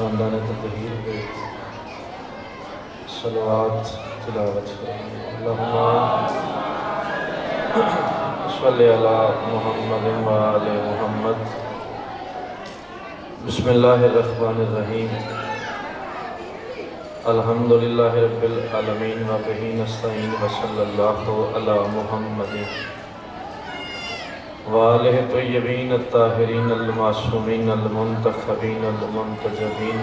خاندان تطہیر پہ صلوات تلاوت فرمائیں۔ اللہم صلی علی محمد و آل محمد۔ بسم اللہ الرحمن الرحیم۔ الحمدللہ رب العالمین و بہ نستعین و صلی اللہ علی محمد وآلہ طیبین الطاہرین المعصومین المنتخبین المنتجبین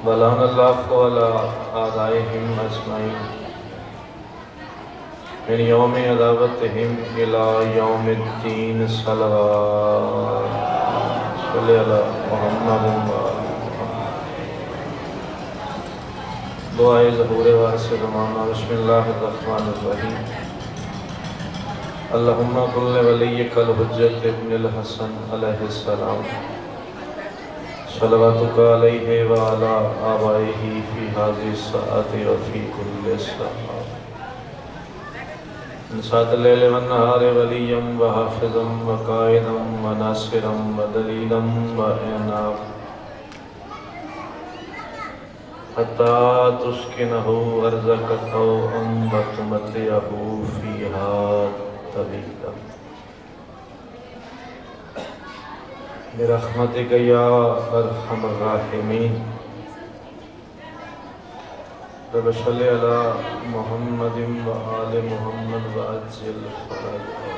ولعن اللہ علی اعدائہم اجمعین من یوم عداوتہم الی یوم الدین صلوات صلی علی محمد دعائے ظہور وارث زمانہ۔ بسم اللہ الرحمن الرحیم۔ اللہم کل ولیک الحجت ابن الحسن علیہ السلام صلواتک علیہ وعلی آبائہ فی ہذہ الساعۃ وفی کل ساعۃ من ساعۃ اللیل والنہار ولیا وحافظا وقائدا وناصرا ودلیلا وعینا حتی تسکنہ ارضک طوعا وتمتعہ فیہا طویلا برحمتک یا ارحم الراحمین۔ رب صلی علی محمد و آل محمد وعجل فرجہ۔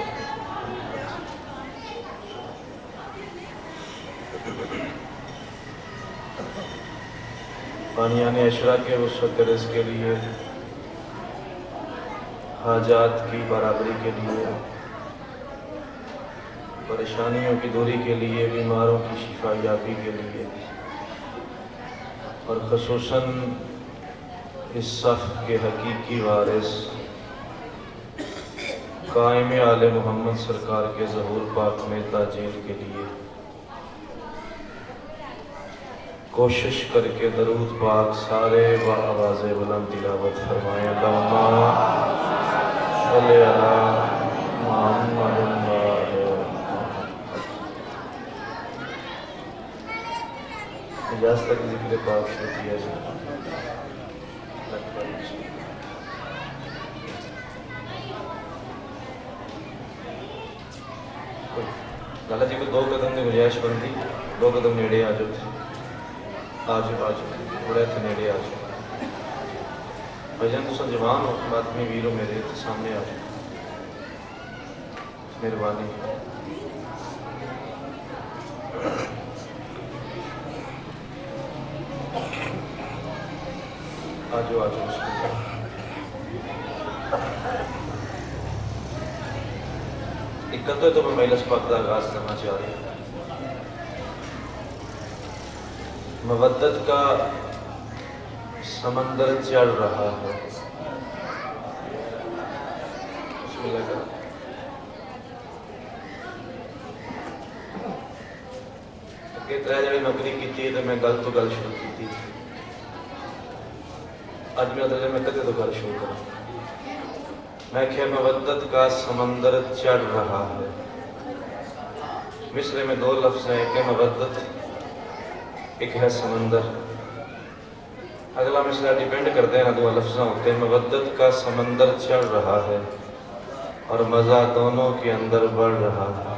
بانیان عشرہ کے وسعت رزق کے لیے، حاجات کی برابری کے لیے، پریشانیوں کی دوری کے لیے، بیماروں کی شفا یابی کے لیے، اور خصوصاً اس صف کے حقیقی وارث قائم آل محمد سرکار کے ظہور پاک میں تاجیل کے لیے کوشش کر کے درود پاک سارے بآواز بلند تلاوت فرمائیں۔ اللہم صلی علی محمد و آل محمد۔ اجازت تک ذکر پاک شروع کیا جائے۔ لالا جی کو دو قدم کی گنجائش بنتی، دو قدم نیڑے آ جاتے، آجو بڑے تھے نیڑے آجو بھجن تو جوان ہو، آدمی ویرو میرے تو سامنے آجو، مہربانی۔ آجو آجو اکتو تو میں مجلس پاک کا آغاز کرنا چاہ رہی ہوں۔ مودت کا سمندر چڑھ رہا ہے۔ بسم اللہ کریں۔ کہ ترے جڑی نوکری کی تھی تو میں گل تو گل شروع کی تھی، آج میں ادھر میں کتے تو گل شروع کروں۔ میں کہ مودت کا سمندر چڑھ رہا ہے۔ مصرے میں دو لفظ ہیں، ایک ہے مودت، ایک ہے سمندر۔ اگلا مصرع ڈیپینڈ کرتے ہیں، دو لفظاں ہوتے ہیں۔ مودت کا سمندر چڑھ رہا ہے اور مزہ دونوں کے اندر بڑھ رہا ہے۔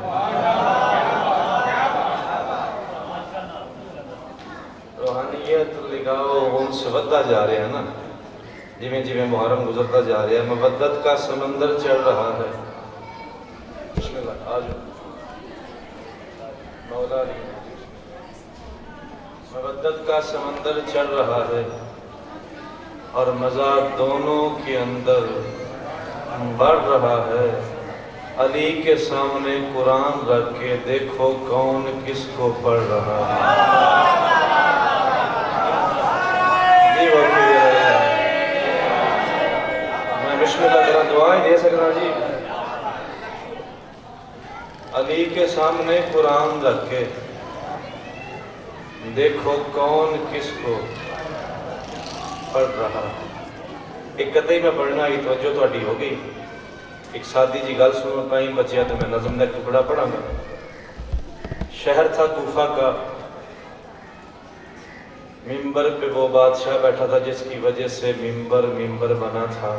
روحانیت لگاؤ ان سے ودہ جا رہے ہیں نا، جویں جویں محرم گزرتا جا رہا ہے۔ مودت کا سمندر چڑھ رہا ہے۔ بسم اللہ آجو مولا علی۔ مودت کا سمندر چڑھ رہا ہے اور مزہ دونوں کے اندر بڑھ رہا ہے۔ علی کے سامنے قرآن رکھ کے دیکھو کون کس کو پڑھ رہا ہے۔ میں بسم اللہ کرا دعائیں دے سکنا جی۔ علی کے سامنے قرآن رکھ کے دیکھو کون کس کو پڑھ رہا ہے۔ ایک قطعی میں پڑھنا ہی توجہ تھوڑی ہو گئی۔ ایک سادی جی گل سنو، ٹائم بچیا تو میں نظم کا ٹکڑا پڑھاں گا۔ شہر تھا کوفہ کا، ممبر پہ وہ بادشاہ بیٹھا تھا جس کی وجہ سے ممبر بنا تھا۔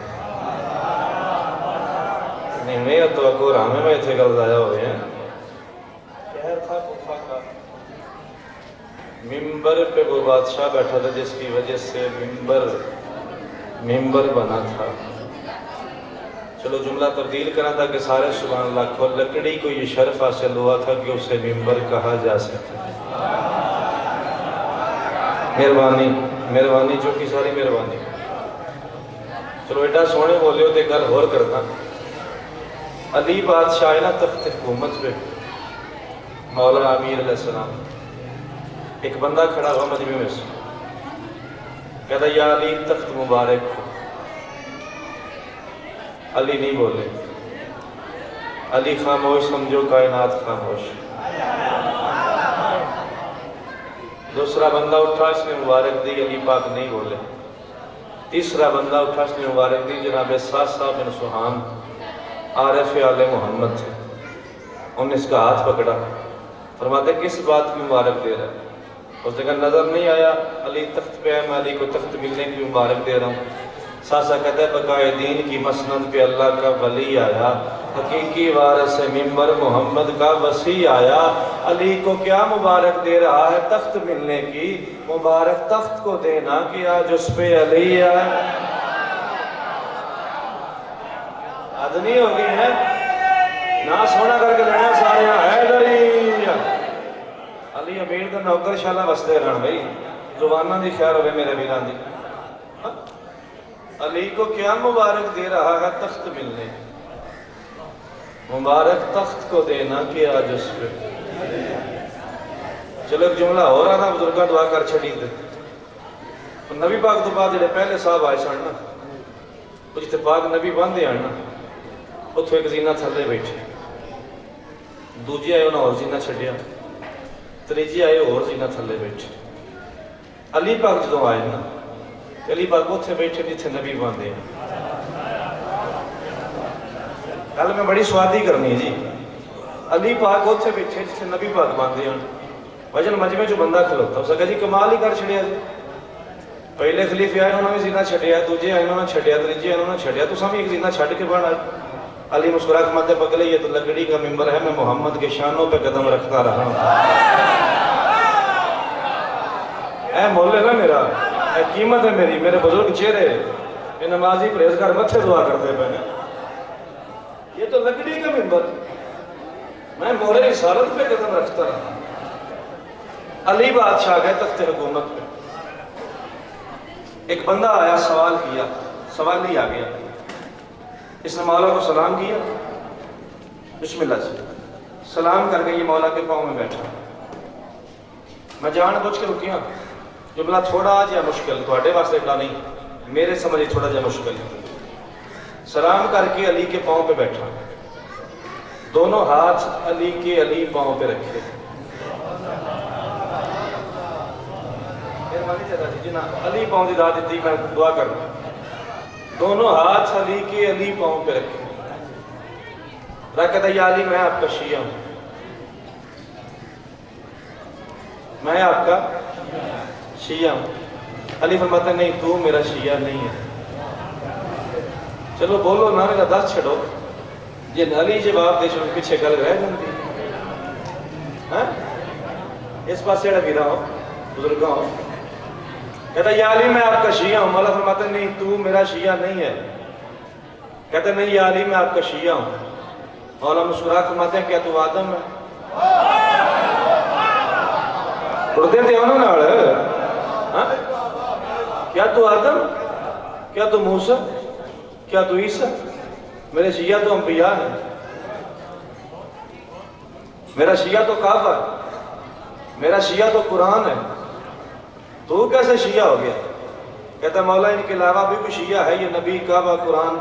نہیں تو اگو رامے میں تھے گل ضائع ہوئے ہیں۔ شہر تھا کوفہ کا، ممبر پہ وہ بادشاہ بیٹھا تھا جس کی وجہ سے ممبر بنا تھا۔ چلو جملہ تبدیل کرنا تھا کہ سارے سبحان اللہ کو، لکڑی کو یہ شرف حاصل ہوا تھا کہ اسے ممبر کہا جا سکتا۔ مہربانی چونکہ ساری مہربانی۔ چلو ایڈا سونے بولے ہو تو گل ہور کرنا۔ علی بادشاہ ہے نا تخت حکومت پہ، مولا امیر علیہ السلام، ایک بندہ کھڑا ہوا مجمع میں سے، کہتا یا علی تخت مبارک ہو۔ علی نہیں بولے، علی خاموش، سمجھو کائنات خاموش۔ دوسرا بندہ اٹھا، اس نے مبارک دی، علی پاک نہیں بولے۔ تیسرا بندہ اٹھا، اس نے مبارک دی، جناب صاحب بن سبحان عارف آل محمد تھے۔ انہوں نے اس کا ہاتھ پکڑا، فرماتے کس بات کی مبارک دے رہا ہے؟ اس نے کہا نظر نہیں آیا علی تخت پہ ہے، میں علی کو تخت ملنے کی مبارک دے رہا ہوں۔ ساسا کہتا ہے بقائے دین کی مسند پہ اللہ کا ولی آیا، حقیقی وارث ممبر محمد کا وسیع آیا، علی کو کیا مبارک دے رہا ہے؟ تخت ملنے کی مبارک تخت کو دینا کہ آج اس پہ علی آئے۔ آدمی ہو گئی ہے نہ سونا کر کے لڑنا سارے حیدری علی امیر دا نوکر شالا وستے رہن بھائی، زبانہ دی خیر ہوئے میرے ویران دی۔ علی کو کیا مبارک دے رہا ہے؟ تخت ملنے، مبارک تخت کو دینا کہ آج اس پہ۔ چلو ایک جملہ ہو رہا تھا، بزرگاں دعا کر چھڑی دے۔ نبی پاک تو بعد جڑے پہلے صاحب آئے سن نا، وہ جتے پاک نبی باندھے آئے نا، اتھو ایک زینہ تھلے بیٹھے، دوجی آئے انہوں اور زینہ چھڑیا، تریجی آئے اور زینہ تھلے بیٹھے۔ علی پاک جدوں آئے نا، علی پاک اتھے بیٹھے جتھے نبی باندھے ہیں۔ گل میں بڑی سوادی کرنی ہے جی، علی پاک اتھے بیٹھے جتھے نبی پاک باندھے ہیں۔ وجن مجمع جو بندہ کھلوتا اس کہا جی کمال ہی کر چھڑیا جی، پہلے خلیفے آئے انہوں نے زینہ چھڑیا، دوجے آئے انہوں نے چھڑیا، تریجے آئے انہوں نے چھڑیا، تو سامنے ایک زینہ چھڑ کے بڑھ آئے۔ علی مسکرا کے ماتے پکلے یہ تو لکڑی کا ممبر ہے، میں محمد کے شانوں پہ قدم رکھتا رہا ہوں۔ اے مولے نا میرا، اے قیمت ہے میری، میرے بزرگ چہرے، یہ نمازی پرہیزگار متھے دعا کرتے پہنے، یہ تو لکڑی کا ممبر، میں مورے رسالت پہ قدم رکھتا رہا۔ علی بادشاہ گئے تخت حکومت پہ، ایک بندہ آیا، سوال کیا، سوال نہیں آ گیا، اس نے مولا کو سلام کیا، بسم اللہ سے سلام کر کے یہ مولا کے پاؤں میں بیٹھا۔ میں جان بوجھ کے رکیا، جملہ تھوڑا جا مشکل، تھوڑے واسطے کا نہیں، میرے سمجھے تھوڑا جا مشکل۔ سلام کر کے علی کے پاؤں پہ بیٹھا، دونوں ہاتھ علی پاؤں پہ رکھے۔ علی پاؤں دی داد دیتی، میں دعا کرنا، دونوں ہاتھ علی پاؤں پہ رکھے۔ کہتا یا علی میں آپ کا شیعہ ہوں، میں آپ کا شیعہ ہوں۔ علی فرماتا نہیں تو میرا شیعہ نہیں ہے۔ چلو بولو نا، میرا دس چھڑو، جی علی جواب دے چھوڑ پیچھے گل رہ جاندی۔ اس پاس سیڑا بھی رہا ہوں، بزرگاں ہوں۔ کہتا یا علی میں آپ کا شیعہ ہوں۔ مولا فرماتا نہیں تو میرا شیعہ نہیں ہے۔ کہتا نہیں یا علی میں آپ کا شیعہ ہوں۔ مولا مسکرا فرماتے ہیں کیا تو آدم ہے؟ اڑتے تھے انہوں نے، کیا تو آدم، کیا تو موسیٰ، کیا تو عیسیٰ؟ میرے شیعہ تو انبیاء ہیں، میرا شیعہ تو کعبہ ہے، میرا شیعہ تو قرآن ہے، تو کیسے شیعہ ہو گیا؟ کہتا مولا ان کے علاوہ بھی کوئی شیعہ ہے؟ یہ نبی، کعبہ، قرآن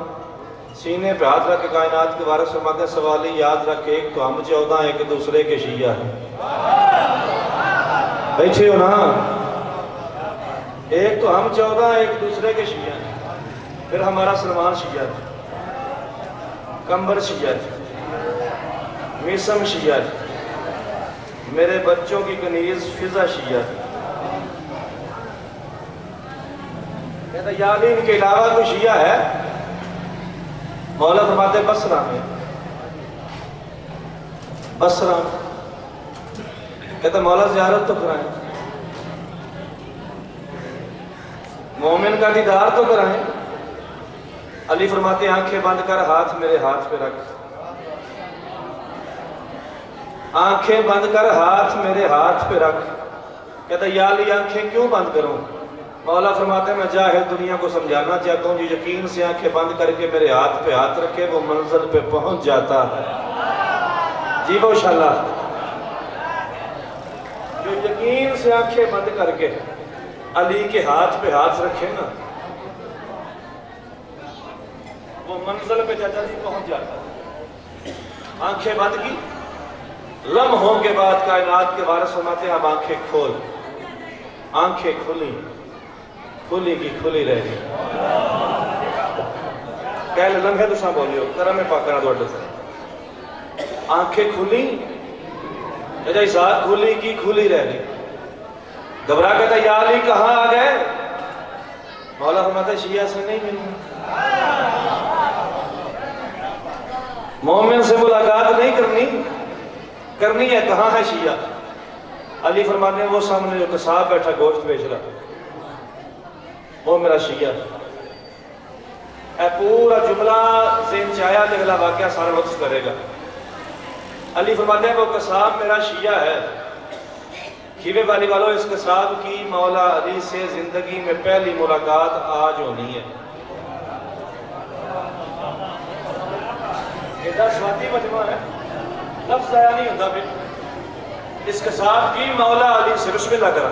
سینے پہ ہاتھ رکھ کے کائنات کے وارث فرماتے ہیں سوالی یاد رکھ، ایک تو ہم 14 ایک دوسرے کے شیعہ ہیں۔ بیٹھے ہو نا، ایک تو ہم 14 ایک دوسرے کے شیعہ ہیں، پھر ہمارا سلمان شیعہ ہے، کمبر شیعہ ہے، میسم شیعہ ہے، میرے بچوں کی کنیز فضا شیعہ ہے۔ کہتا یا علی ان کے علاوہ کوئی شیعہ ہے؟ مولا فرماتے بصرہ میں، بصرہ میں۔ کہتا مولا زیارت تو کرائیں، مومن کا دیدار تو کرائیں۔ علی فرماتے آنکھیں بند کر، ہاتھ میرے ہاتھ پہ رکھ، آنکھیں بند کر، ہاتھ میرے ہاتھ پہ رکھ۔ کہتا یا علی آنکھیں کیوں بند کروں؟ مولا فرماتے میں جاہل دنیا کو سمجھانا چاہتا ہوں، جو یقین سے آنکھیں بند کر کے میرے ہاتھ پہ ہاتھ رکھے وہ منزل پہ پہنچ جاتا ہے۔ جی ماشاءاللہ، جو یقین سے آنکھیں بند کر کے علی کے ہاتھ پہ ہاتھ رکھے نا وہ منزل پہ چچا جی پہنچ جاتا ہے۔ آنکھیں بند کی، لمحوں کے بعد کائنات کے وارث فرماتے ہیں اب آنکھیں کھول، آنکھیں کھلی، کھلی کی کھلی رہ گئی۔ کہہ لمحے تو ساں بولیو کرم پاکرہ دوڑ سے آنکھیں کھلی، چچا جی ساتھ کھلی کی کھلی رہ گئی۔ گھبرا کہتا یا علی کہاں آ گئے؟ مولا فرماتا ہے شیعہ سے نہیں ملوں، مومن سے ملاقات نہیں کرنی ہے، کہاں ہے شیعہ؟ علی فرماتے ہیں وہ سامنے جو قصاب بیٹھا گوشت بیچ رہا وہ میرا شیعہ۔ اے پورا جملہ ذہن چاہیا کہ اگلا واقعہ سارا وقت کرے گا۔ علی فرماتے ہیں وہ قصاب میرا شیعہ ہے۔ کھیوے والی والوں اس قصاب کی مولا علی سے زندگی میں پہلی ملاقات آج ہونی ہے۔ یہ سواتی مجمع ہے، لفظ ضائع نہیں ہوتا پھر۔ اس قصاب کی مولا علی سے بسم اللہ کرا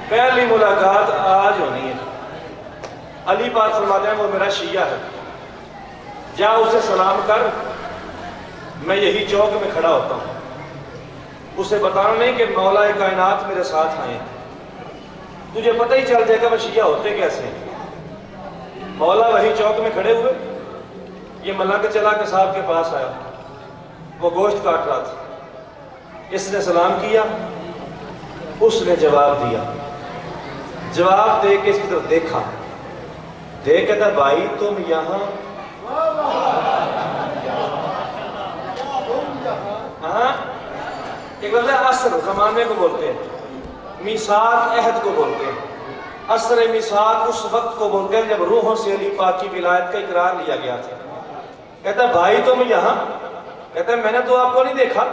پہلی ملاقات آج ہونی ہے۔ علی پاک فرماتے ہیں وہ میرا شیعہ ہے، جا اسے سلام کر، میں یہی چوک میں کھڑا ہوتا ہوں۔ اسے بتانا نہیں کہ مولا کائنات میرے ساتھ آئے، تجھے پتہ ہی چل جائے گا وہ شیعہ ہوتے کیسے ہیں۔ مولا وہی چوک میں کھڑے ہوئے، یہ ملنگ چلا قصاب کے پاس آیا، وہ گوشت کاٹ رہا تھا۔ اس نے سلام کیا، اس نے جواب دیا، جواب دے کے اس کی طرف دیکھا، دیکھ کہتا بھائی تم یہاں؟ ہاں ایک لفظ ہے عصر، زمانے کو بولتے ہیں، میثاق عہد کو بولتے ہیں۔ عصر میثاق اس وقت کو بولتے ہیں جب روحوں سے علی پاک کی ولایت کا اقرار لیا گیا تھا۔ کہتا بھائی تم یہاں؟ کہتا میں نے تو آپ کو نہیں دیکھا،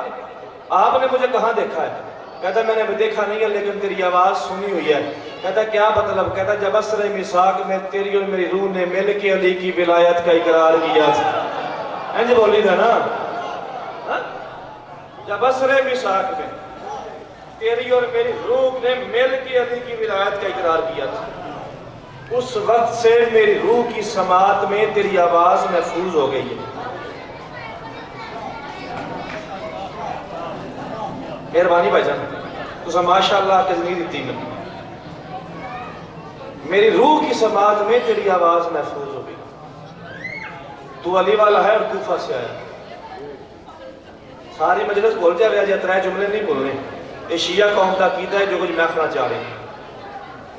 آپ نے مجھے کہاں دیکھا ہے؟ کہتا میں نے بھی دیکھا نہیں ہے لیکن تیری آواز سنی ہوئی ہے۔ کہتا کیا مطلب؟ کہتا جب عصر میثاق میں تیری اور میری روح نے مل کے علی کی ولایت کا اقرار کیا تھا، انج بولی تھا نا، جب عصر میثاق میں تیری اور میری روح نے مل کے علی کی ولایت کا اقرار کیا تھا، اس وقت سے میری روح کی سماعت میں تیری آواز محفوظ ہو گئی ہے۔ مہربانی بھائی جان، تو ماشاءاللہ کے زنی دیتی میں میری روح کی سماعت میں تیری آواز محفوظ ہو گئی۔ تو علی والا ہے اور کوفہ سے آیا۔ ساری مجلس بول جا رہا جی اترائے جملے نہیں بولنے، یہ شیعہ قوم کا عقیدہ ہے جو کچھ میں کرنا چاہ رہے ہیں۔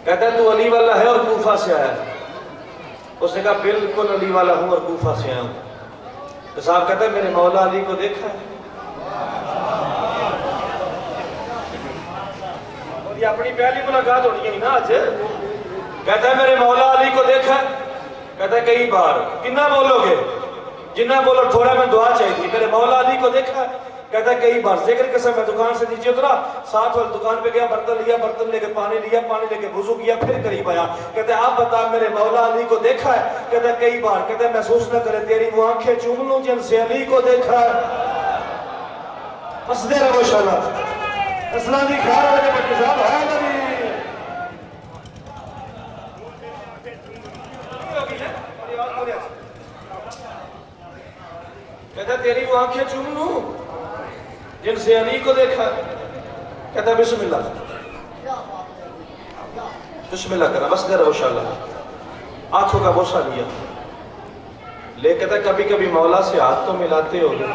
کہتا ہے تو علی والا ہے اور کوفہ سے آیا۔ اس نے کہا بالکل علی والا ہوں اور کوفہ سے آیا ہوں۔ تو صاحب کہتا ہے میرے مولا علی کو دیکھا ہے؟ اور یہ اپنی پہلی ملاقات ہونی ہے نا آج۔ کہتا ہے میرے مولا علی کو دیکھا ہے؟ کہتا ہے کئی بار۔ کتنا بولو گے؟ جنہ بولو تھوڑا میں دعا چاہیے تھی۔ میرے مولا علی کو دیکھا ہے؟ کہتا ہے کئی بار۔ ذکر کے ساتھ میں دکان سے نیچے اترا، ساتھ والی دکان پہ گیا، برتن لیا، برتن لے کے پانی لیا، پانی لے کے وضو کیا، پھر قریب آیا۔ کہتا ہے آپ بتا میرے مولا علی کو دیکھا ہے؟ کہتا ہے کئی بار۔ کہتا ہے محسوس نہ کرے تیری وہ آنکھیں چوم لوں جن سے علی کو دیکھا ہے۔ بس دے رہا ماشاءاللہ اسلامی خیال والے بچے صاحب ہے نبی۔ کہتا ہے تیری وہ آنکھیں چوم لوں جن سے علی کو دیکھا۔ کہتا ہے بسم اللہ، بسم اللہ کرا، بس دے رہا انشاءاللہ۔ آنکھوں کا بوسہ لیا، لے کہتا ہے کبھی کبھی مولا سے ہاتھ تو ملاتے ہو گے؟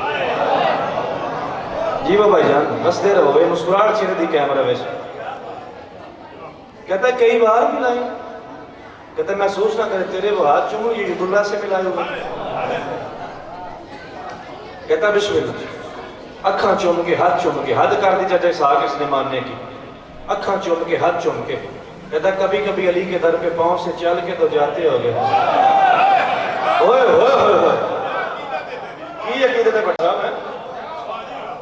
جی وہ بھائی جان بستے رہو یہ مسکراہٹ چہرے دی کیمرہ ویسے کہتا ہے کئی بار ملائی کہتا ہے محسوس نہ کرے تیرے وہ ہاتھ چوموں یہ عید اللہ سے ملائے ہوگا کہتا ہے بسم اللہ اکھاں چوم کے ہاتھ چوم کے حد کر دی چاچا ساکھ اس نے ماننے کی اکھاں چوم کے ہاتھ چوم کے کہتا ہے کبھی کبھی علی کے در پہ پاؤں سے چل کے تو جاتے ہو گئے ہوئے ہوئے ہوئے ہوئے کی عقیدت ہے بٹھا میں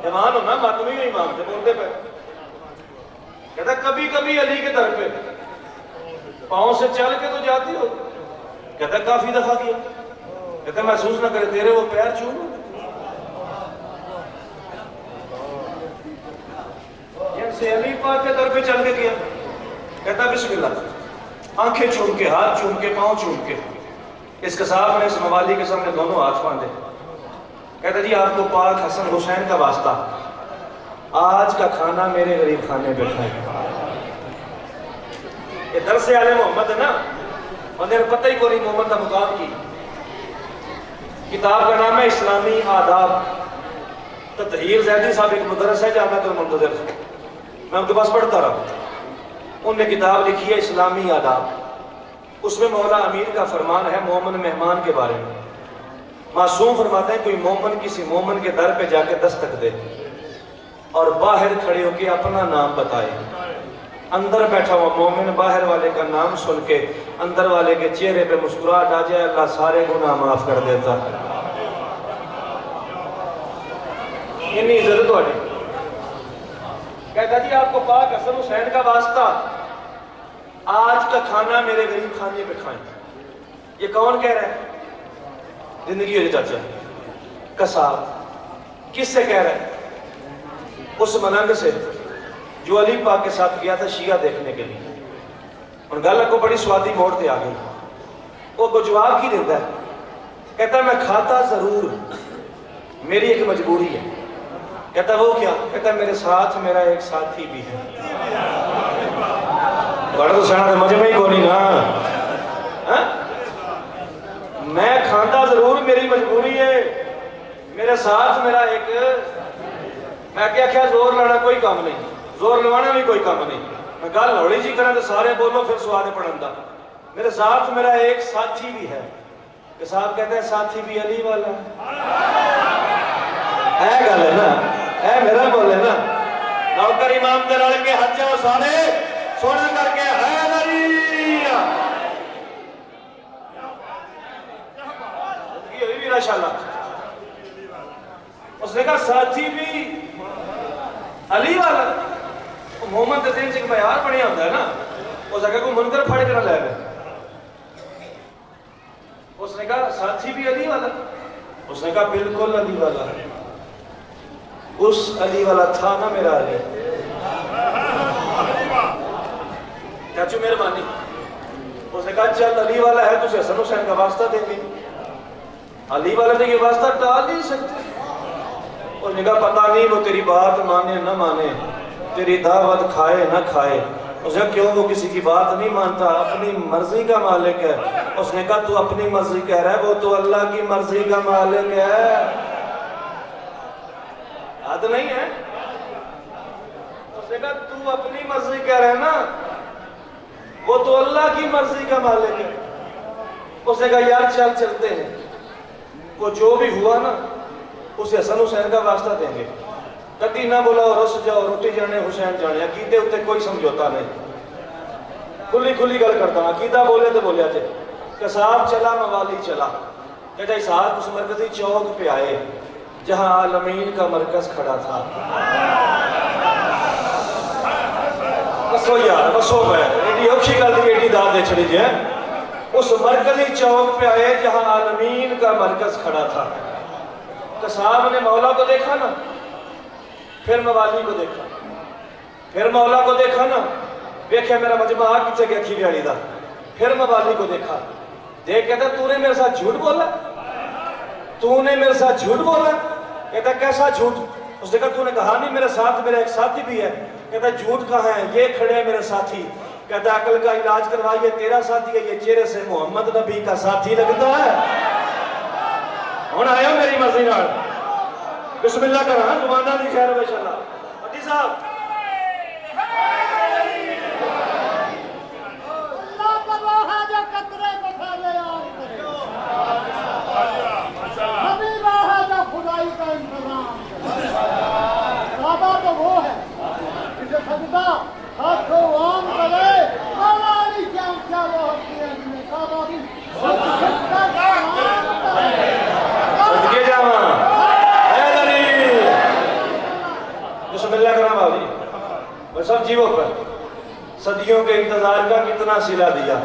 جوان ہو نا ماتمی ہی امام تھے بولتے پہ کہتا ہے کبھی کبھی علی کے در پہ پاؤں سے چل کے تو جاتی ہو کہتا ہے کافی دفعہ کیا کہتا ہے محسوس نہ کرے تیرے وہ پیر چوم سے علی پاک کے در پہ چل کے کیا کہتا ہے بسم اللہ آنکھیں چوم کے ہاتھ چوم کے پاؤں چوم کے اس قصاب نے اس موالی کے سامنے دونوں ہاتھ باندھے کہتا جی آپ کو پاک حسن حسین کا واسطہ آج کا کھانا میرے غریب کھانے پہ کھائیں یہ درس آل محمد ہے نا بندے نے پتہ ہی کو نہیں محمد کا مقام کی کتاب کا نام ہے اسلامی آداب تطہیر زیدی صاحب ایک مدرس ہے جامعۃ المنتظر میں ان کے پاس پڑھتا رہا انہوں نے کتاب لکھی ہے اسلامی آداب اس میں مولا امیر کا فرمان ہے مومن مہمان کے بارے میں معصوم فرماتے ہیں کوئی مومن کسی مومن کے در پہ جا کے دستک دے اور باہر کھڑے ہو کے اپنا نام بتائے اندر بیٹھا ہوا مومن باہر والے کا نام سن کے اندر والے کے چہرے پہ مسکراہٹ آ جائے اللہ سارے گناہ معاف کر دیتا اتنی عزت والی کہتا جی آپ کو پاک حسن حسین کا واسطہ آج کا کھانا میرے غریب کھانے پہ کھائیں یہ کون کہہ رہا ہے زندگی ہو چاچا قصاب کس سے کہہ رہا ہے اس ملنگ سے جو علی پاک کے ساتھ گیا تھا شیعہ دیکھنے کے لیے اور گل کو بڑی سوادی موڑ تے آ گئی وہ کو جواب کی دیتا ہے کہتا ہے میں کھاتا ضرور میری ایک مجبوری ہے کہتا ہے وہ کیا کہتا ہے میرے ساتھ میرا ایک ساتھی بھی ہے بڑا تو سیاح مجمع ہی کونی نا میں کھاتا ضرور میری مجبوری ہے میرے ساتھ میرا ایک میں کیا زور لانا کوئی کام نہیں زور لوانا بھی کوئی کام نہیں میں گل ہوڑی جی کرنا تو سارے بولو پھر سوال پڑھن دا میرے ساتھ میرا ایک ساتھی بھی ہے کہ صاحب کہتے ہیں ساتھی بھی علی والا ہے گل ہے نا اے میرا بولے نا نوکر امام دے رل کے حج جاؤ سارے سونا کر کے ہے علی زندگی ہوئی بھی ماشاءاللہ اس نے کہا ساتھی بھی علی والا محمد کے دین سے ایک معیار بنیا ہوتا ہے نا اس جگہ کو منکر پھڑ کے نہ لے گئے اس نے کہا ساتھی بھی علی والا اس نے کہا بالکل علی والا اس علی والا تھا نا میرا علی چاچو مہربانی اس نے کہا چل علی والا ہے تجھے حسن حسین کا واسطہ دیں گے علی والا نے یہ واسطہ ٹال نہیں سکتے اس نے کہا پتہ نہیں وہ تیری بات مانے نہ مانے تیری دعوت کھائے نہ کھائے اس نے کہا کیوں وہ کسی کی بات نہیں مانتا اپنی مرضی کا مالک ہے اس نے کہا تو اپنی مرضی کہہ رہا ہے وہ تو اللہ کی مرضی کا مالک ہے حد نہیں ہے اس نے کہا تو اپنی مرضی کہہ رہا ہے نا وہ تو اللہ کی مرضی کا مالک ہے اس نے کہا یار چل چلتے ہیں وہ جو بھی ہوا نا اسے حسن حسین کا واسطہ دیں گے کتی نہ بولا رس جاؤ روٹی جانے حسین جانے عقیدے ہوتے کوئی سمجھوتا نہیں کھلی کھلی گل کرتا ہوں عقیدہ بولے تو بولیا تھے قصاب چلا موالی چلا کہتا اسحاق اس مرکزی چوک پہ آئے جہاں عالمین کا مرکز کھڑا تھا بسو یار بسو میں ایڈی اوکھی گل دی ایڈی داد دے چھڑی جائے اس مرکزی چوک پہ آئے جہاں عالمین کا مرکز کھڑا تھا قصاب نے مولا کو دیکھا نا پھر موالی کو دیکھا پھر مولا کو دیکھا نا دیکھے میرا مجمع کچھے گیا کھی بیاڑی دا پھر موالی کو دیکھا دیکھ کہتا تو نے میرے ساتھ جھوٹ بولا تو نے میرے ساتھ جھوٹ بولا کہتا کیسا جھوٹ اس نے کہا تو نے کہا نہیں میرے ساتھ میرا ایک ساتھی بھی ہے کہتا جھوٹ کہاں ہے یہ کھڑے ہیں میرے ساتھی کہتا عقل کا علاج کروائیے تیرا ساتھی ہے یہ چہرے سے محمد نبی کا ساتھی لگتا ہے ہون آئے ہو میری مرضی نال بسم اللہ کرا زبانہ دی خیر بے شاء اللہ حدیث صاحب اللہ کا وہ ہے جو قطرے کو پھیلے آگ کرے نبی وہ ہے جو خدائی کا انتظام کرے کعبہ تو وہ ہے جسے سجدہ ہاتھ کو عام کرے مولا علی کیا کیا وہ ہوتی ہے جنہیں کعبہ بھی سجدہ صدقے جاواں بسم اللہ کرام آوری میں سب جیووں پر صدیوں کے انتظار کا کتنا صلہ دیا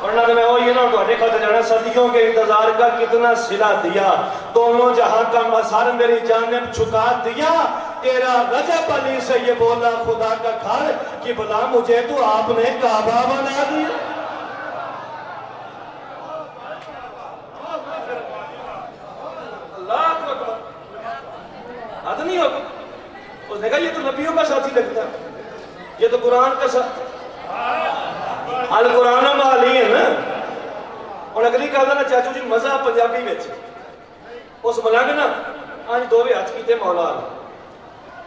ورنہ تو میں وہی نہ تو دیکھا تھا جانا صدیوں کے انتظار کا کتنا صلہ دیا دونوں جہاں کا مسار میری جانب چھکا دیا تیرا رجب علی سے یہ بولا خدا کا گھر کہ بلا مجھے تو آپ نے کعبہ بنا دیا اللہ اکبر حد نہیں ہوگا اس نے کہا یہ تو نبیوں کا ساتھی لگتا ہے یہ تو قرآن کا ساتھ القرآن مالی ہے نا اور اگلی کہا نا چاچو جی مزہ پنجابی میں اس ملنگ نا آج دو بھی ہاتھ کیتے مولا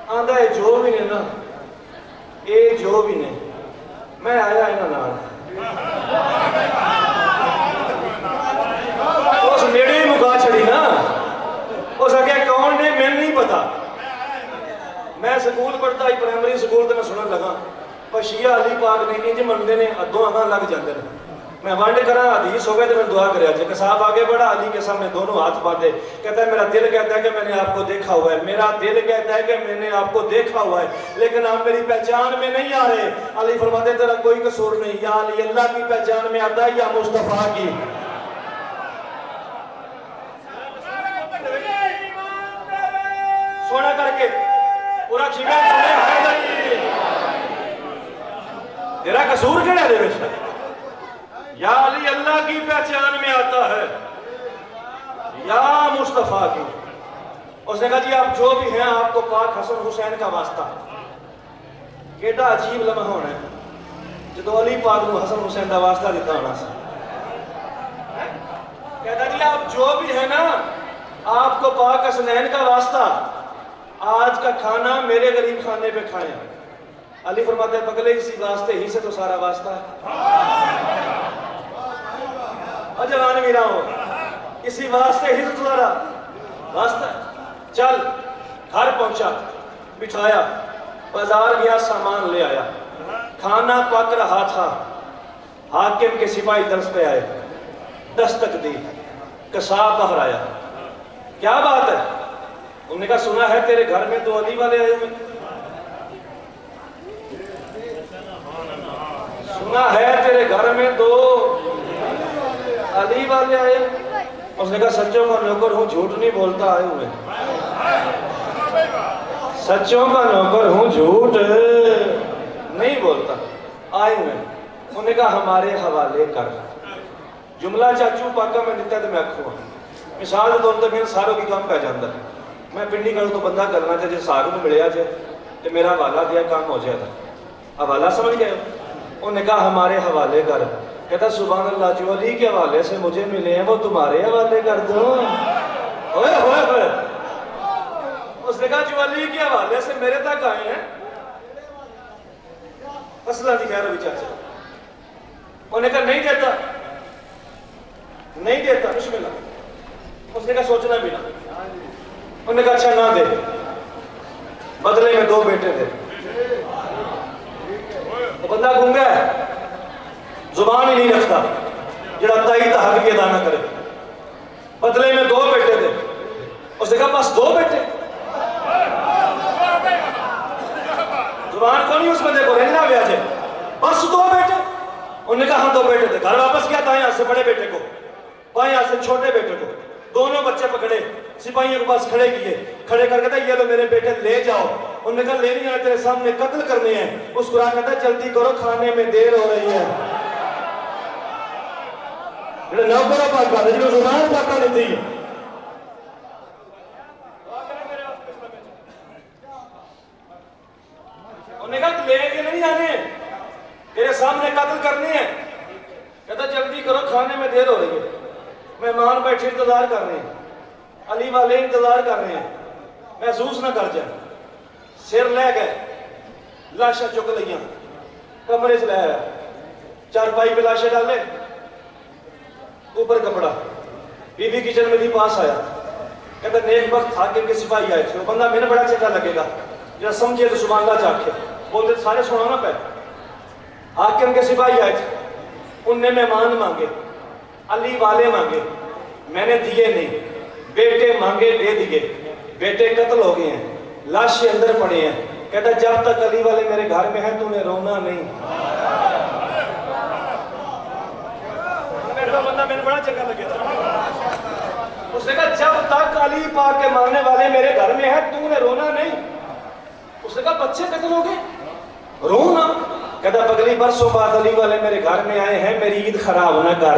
آندھا ہے جو بھی نے نا اے جو بھی نے میں آیا ہے نا نال اس نیڑے ہی مکا چھڑی نا اس آگے کون نے میں نہیں پتا میں سکول پڑھتا ہی پرائمری سکول تو میں سنن لگا پر شیعہ علی پاک نے انج مندے نے ادوں آگاں لگ جاندے نے میں وانڈ کرا حدیث ہو گئے تو میں دعا کریا جائے کہ صاحب آگے بڑھا علی کے سامنے دونوں ہاتھ پاتے کہتا ہے میرا دل کہتا ہے کہ میں نے آپ کو دیکھا ہوا ہے میرا دل کہتا ہے کہ میں نے آپ کو دیکھا ہوا ہے لیکن آپ میری پہچان میں نہیں آ رہے علی فرماتے تیرا کوئی قصور نہیں یا علی اللہ کی پہچان میں آتا ہے یا مصطفیٰ کی سونا کر کے پورا کھیگا سنے حیدری تیرا قصور کیا دے بیشتر یا علی اللہ کی پہچان میں آتا ہے یا مصطفیٰ کی اس نے کہا جی آپ جو بھی ہیں آپ کو پاک حسن حسین کا واسطہ کیڑا عجیب لمحہ ہونا ہے جدو علی پاک کو حسن حسین کا واسطہ دیتا ہونا سا کہتا جی آپ جو بھی ہیں نا آپ کو پاک حسنین کا واسطہ آج کا کھانا میرے غریب کھانے پہ کھائیں علی فرماتے ہیں پگلے اسی واسطے ہی سے تو سارا واسطہ ہے جوان میرا ہو اسی واسطے ہی تو سارا واسطہ ہے چل گھر پہنچا بٹھایا بازار گیا سامان لے آیا کھانا پک رہا تھا حاکم کے سپاہی درس پہ آئے دستک دی قصاب باہر آیا کیا بات ہے انہوں نے کہا سنا ہے تیرے گھر میں دو علی والے آئے ہوئے سنا ہے تیرے گھر میں دو علی والے آئے اس نے کہا سچوں کا نوکر ہوں جھوٹ نہیں بولتا آئے ہوئے سچوں کا نوکر ہوں جھوٹ نہیں بولتا آئے ہوئے انہوں نے کہا ہمارے حوالے کر جملہ چاچو پاکا میں دیتا ہے تو میں اکھوں مثال دے طور تے میں ساروں کی کام پہ جاندہ میں پنڈی کروں تو بندہ کرنا چاہے جے ساروں میں ملیا جائے تو میرا حوالہ دیا کام ہو جائے تھا حوالہ سمجھ گئے انہوں نے کہا ہمارے حوالے کر کہتا سبحان اللہ جو علی کے حوالے سے مجھے ملے ہیں وہ تمہارے حوالے کر دو ہوئے ہوئے ہوئے اس نے کہا جو علی کے حوالے سے میرے تک آئے ہیں اصلہ دی خیر ابھی چاچا انہوں نے کہا نہیں دیتا نہیں دیتا بسم اللہ اس نے کہا سوچنا بھی نہ انہوں نے کہا اچھا نہ دے بدلے میں دو بیٹے دے تو بندہ گونگا ہے زبان ہی نہیں رکھتا جڑا تائی تحق کی ادا نہ کرے بدلے میں دو بیٹے دے اس نے کہا بس دو بیٹے زبان کو نہیں اس بندے کو رہنا بھی آجے بس دو بیٹے انہوں نے کہا ہم دو بیٹے دے گھر واپس کیا دائیں ہاتھ سے بڑے بیٹے کو بائیں ہاتھ سے چھوٹے بیٹے کو دونوں بچے پکڑے سپاہیوں کے پاس کھڑے کیے کھڑے کر کہتا یہ لو میرے بیٹے لے جاؤ انہوں نے کہا لے نہیں آنے تیرے سامنے قتل کرنے ہیں اس قرآن کہتا ہے جلدی کرو کھانے میں دیر ہو رہی ہے جڑے نوکرہ پاک بات ہے جنہوں زبان پاکہ لیتی ہے انہوں نے کہا لے کے نہیں آنے تیرے سامنے قتل کرنے ہیں کہتا جلدی کرو کھانے میں دیر ہو رہی ہے مہمان بیٹھے انتظار کر رہے ہیں علی والے انتظار کر رہے ہیں محسوس نہ کر جائیں. سر لے گئے, لاشاں چک لیاں, کمرے سے لے آیا, چارپائی پہ لاشیں ڈالے, اوپر کپڑا. بی بی کچن میں بھی پاس آیا, کہتا نیک وقت حاکم کے سپاہی آئے تھے, وہ بندہ میرے بڑا چنگا لگے گا, جب سمجھے تو سبحان اللہ چاکھے. بولتے سارے سنانا پہ. حاکم کے سپاہی آئے تھے, ان نے مہمان مانگے, علی والے مانگے, میں نے دیے نہیں. بیٹے مانگے, دے دیے. بیٹے قتل ہو گئے ہیں, لاشیں اندر پڑے ہیں. کہتا جب تک علی والے میرے گھر میں ہیں تو نے رونا نہیں. میرا بندہ میرے بڑا چنگا لگے تھا. اس نے کہا جب تک علی پاک کے ماننے والے میرے گھر میں ہیں تو نے رونا نہیں. اس نے کہا بچے قتل ہو گئے, رونا. کہتا پگلی برسوں بعد علی والے میرے گھر میں آئے ہیں, میری عید خراب نہ کر.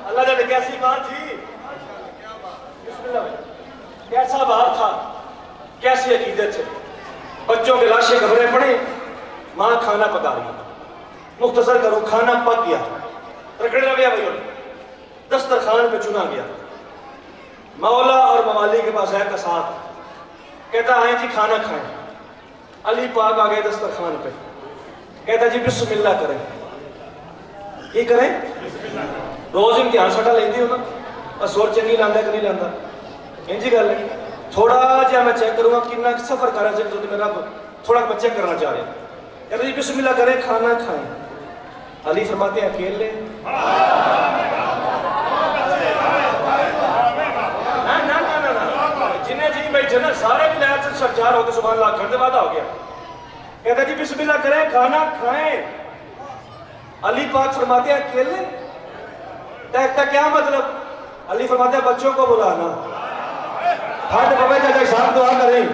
اللہ جانے کیسی بات تھی, کیسا بات تھا, کیسی عقیدت ہے. بچوں کے لاشیں قبریں پڑے, ماں کھانا پکا رہی. مختصر کروں, کھانا پک گیا, رکڑے نہ گیا بھائی, دسترخوان پہ چنا گیا. مولا اور موالی کے پاس ہے کا ساتھ, کہتا آئیں جی کھانا کھائیں. علی پاک آ گئے دسترخوان پہ, کہتا جی بسم اللہ کریں. یہ کریں, روز امتحان سٹا لیندی ہو نا, بس اور چنگی لاندا کہ نہیں لاندا, انجی گل ہے. تھوڑا جہاں میں چیک کروں گا کتنا سفر کرنا چاہیے تو میرا تھوڑا میں چیک کرنا چاہ رہے ہیں. کہتا جی بسم اللہ کریں, کھانا کھائیں. علی فرماتے ہیں اکیلے, جنہیں جی بیٹھے نا سارے بھی لہر سے سرچار ہو کے سبحان اللہ کھڑنے وعدہ ہو گیا. کہتا جی بسم اللہ کریں, کھانا کھائیں. علی پاک فرماتے ہیں اکیلے. کہتا کیا مطلب؟ علی فرماتے ہیں بچوں کو بلانا. ہاتھ بابا چاچا صاحب دعا کریں.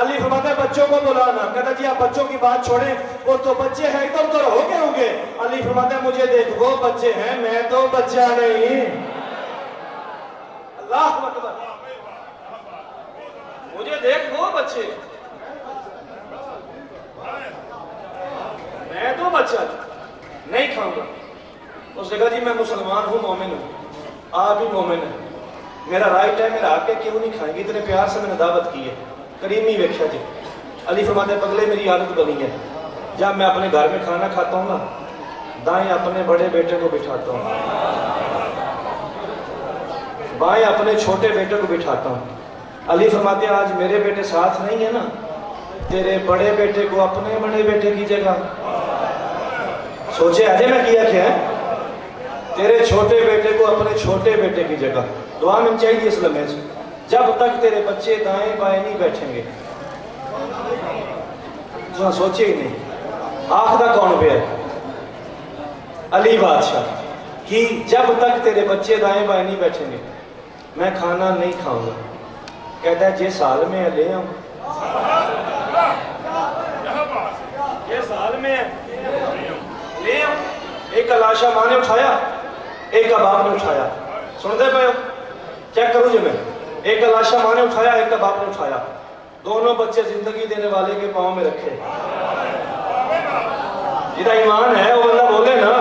علی فرماتے ہیں بچوں کو بلانا. کہتا جی آپ بچوں کی بات چھوڑیں, وہ تو بچے ہیں ادھر ادھر ہو گئے ہوں گے. علی فرماتے ہیں مجھے دیکھ وہ بچے ہیں, میں تو بچہ نہیں. اللہ اکبر, مجھے دیکھ وہ بچے, میں تو بچہ نہیں کھاؤں گا. اس نے کہا جی میں مسلمان ہوں, مومن ہوں, آپ بھی مومن ہیں, میرا رائٹ ہے, میرا حق ہے, کیوں نہیں کھائیں گے؟ اتنے پیار سے میں نے دعوت کی ہے, کریمی ویکھیا جی. علی فرماتے ہیں پگلے میری عادت بنی ہے, جب میں اپنے گھر میں کھانا کھاتا ہوں نا, دائیں اپنے بڑے بیٹے کو بٹھاتا ہوں, بائیں اپنے چھوٹے بیٹے کو بٹھاتا ہوں. علی فرماتے ہیں آج میرے بیٹے ساتھ نہیں ہے نا, تیرے بڑے بیٹے کو اپنے بڑے بیٹے کی جگہ. سوچے آجے میں کیا کیا ہے, تیرے چھوٹے بیٹے کو اپنے چھوٹے بیٹے کی جگہ. دعا میں چاہیے اس لمحے سے, جب تک تیرے بچے دائیں بائیں نہیں بیٹھیں گے. سوچے ہی نہیں, آخدہ کون پہ ہے؟ علی بادشاہ کی, جب تک تیرے بچے دائیں بائیں نہیں بیٹھیں گے میں کھانا نہیں کھاؤں گا. کہتا ہے جے سال میں لے آؤں, یہ سال میں لے آؤں. ایک کا لاشا ماں نے اٹھایا, ایک کا باپ نے اٹھایا. سن دے پہ ہو, چیک کروں جی میں. ایک کا لاشا ماں نے اٹھایا, ایک کا باپ نے اٹھایا. دونوں بچے زندگی دینے والے کے پاؤں میں رکھے. جیدہ ایمان ہے وہ بندہ بولے نا,